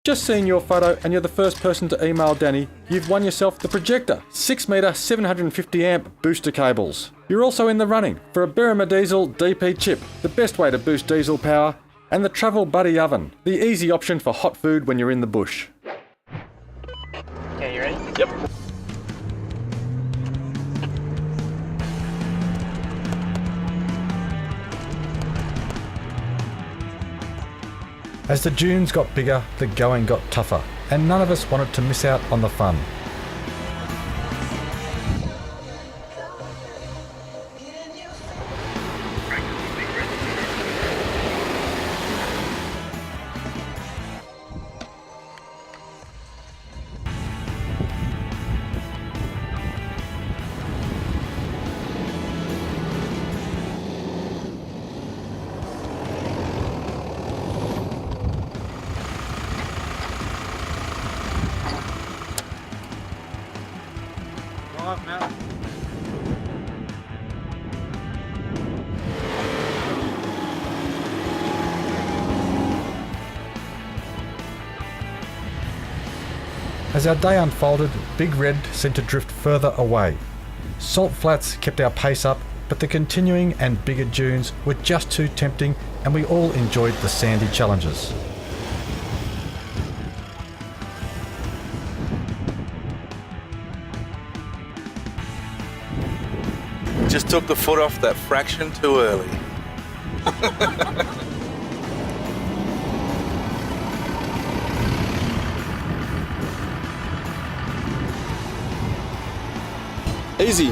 Just seeing your photo and you're the first person to email Danny, you've won yourself the Projector 6 metre 750 amp booster cables. You're also in the running for a Berrima Diesel DP chip, the best way to boost diesel power, and the Travel Buddy oven, the easy option for hot food when you're in the bush. Okay, you ready? Yep. As the dunes got bigger, the going got tougher, and none of us wanted to miss out on the fun. As our day unfolded, Big Red seemed to drift further away. Salt Flats kept our pace up, but the continuing and bigger dunes were just too tempting, and we all enjoyed the sandy challenges. Just took the foot off that fraction too early. Easy.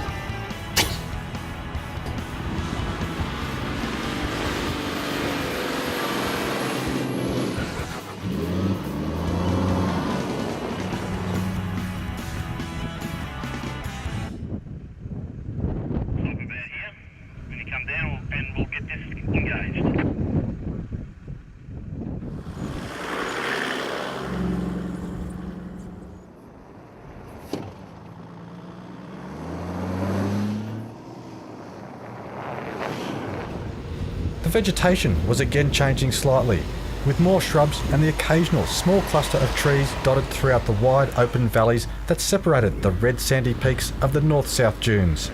The vegetation was again changing slightly, with more shrubs and the occasional small cluster of trees dotted throughout the wide open valleys that separated the red sandy peaks of the north-south dunes.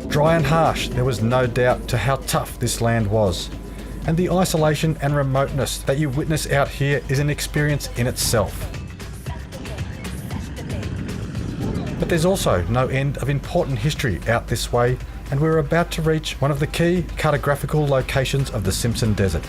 Dry and harsh, there was no doubt to how tough this land was. And the isolation and remoteness that you witness out here is an experience in itself. But there's also no end of important history out this way, and we're about to reach one of the key cartographical locations of the Simpson Desert.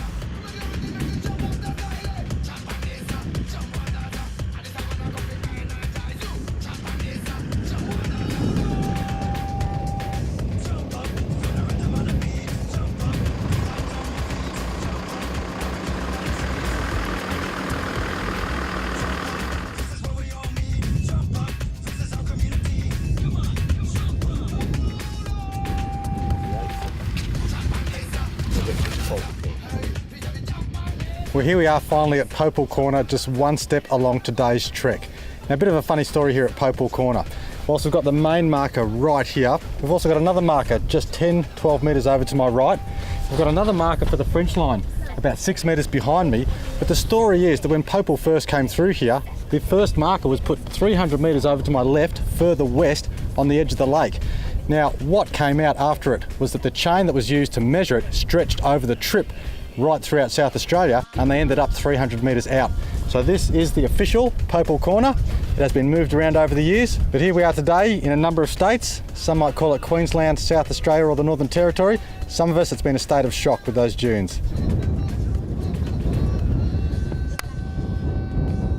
Well, here we are finally at Popal Corner, just one step along today's trek. Now, a bit of a funny story here at Popal Corner. Whilst we've got the main marker right here, we've also got another marker just 10-12 metres over to my right. We've got another marker for the French line about 6 metres behind me. But the story is that when Popal first came through here, the first marker was put 300 metres over to my left, further west on the edge of the lake. Now, what came out after it was that the chain that was used to measure it stretched over the trip right throughout South Australia, and they ended up 300 metres out. So this is the official Popal Corner. It has been moved around over the years, but here we are today in a number of states. Some might call it Queensland, South Australia or the Northern Territory. Some of us, it's been a state of shock with those dunes.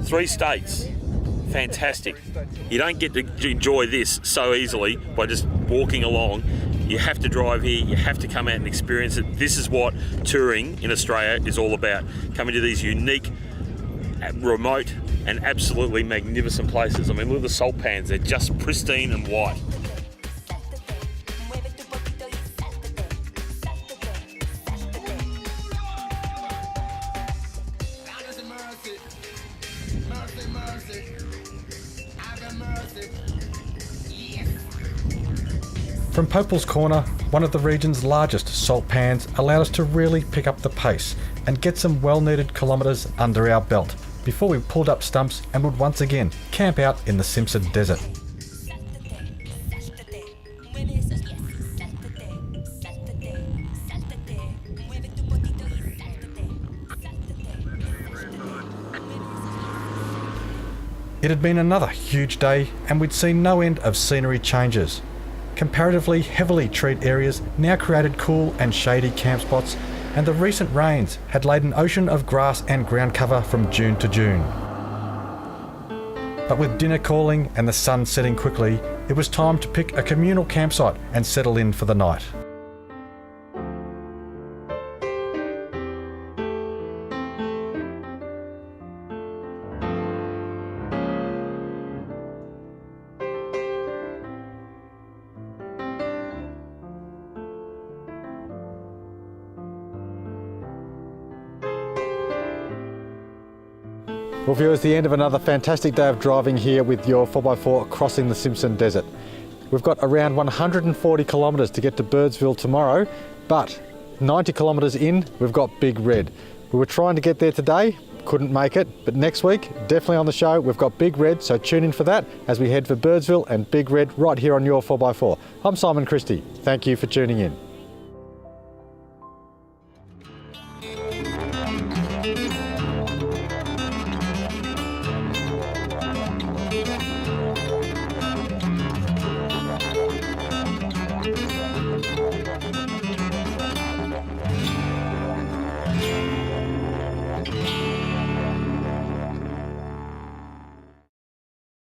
3 states. Fantastic. You don't get to enjoy this so easily by just walking along. You have to drive here, you have to come out and experience it. This is what touring in Australia is all about. Coming to these unique, remote and absolutely magnificent places. I mean, look at the salt pans, they're just pristine and white. From Popel's Corner, one of the region's largest salt pans allowed us to really pick up the pace and get some well-needed kilometres under our belt before we pulled up stumps and would once again camp out in the Simpson desert. It had been another huge day and we'd seen no end of scenery changes. Comparatively heavily treed areas now created cool and shady camp spots, and the recent rains had laid an ocean of grass and ground cover from June to June. But with dinner calling and the sun setting quickly, it was time to pick a communal campsite and settle in for the night. Well viewers, the end of another fantastic day of driving here with your 4x4 crossing the Simpson Desert. We've got around 140 kilometres to get to Birdsville tomorrow, but 90 kilometres in, we've got Big Red. We were trying to get there today, couldn't make it, but next week, definitely on the show, we've got Big Red, so tune in for that as we head for Birdsville and Big Red right here on your 4x4. I'm Simon Christie. Thank you for tuning in.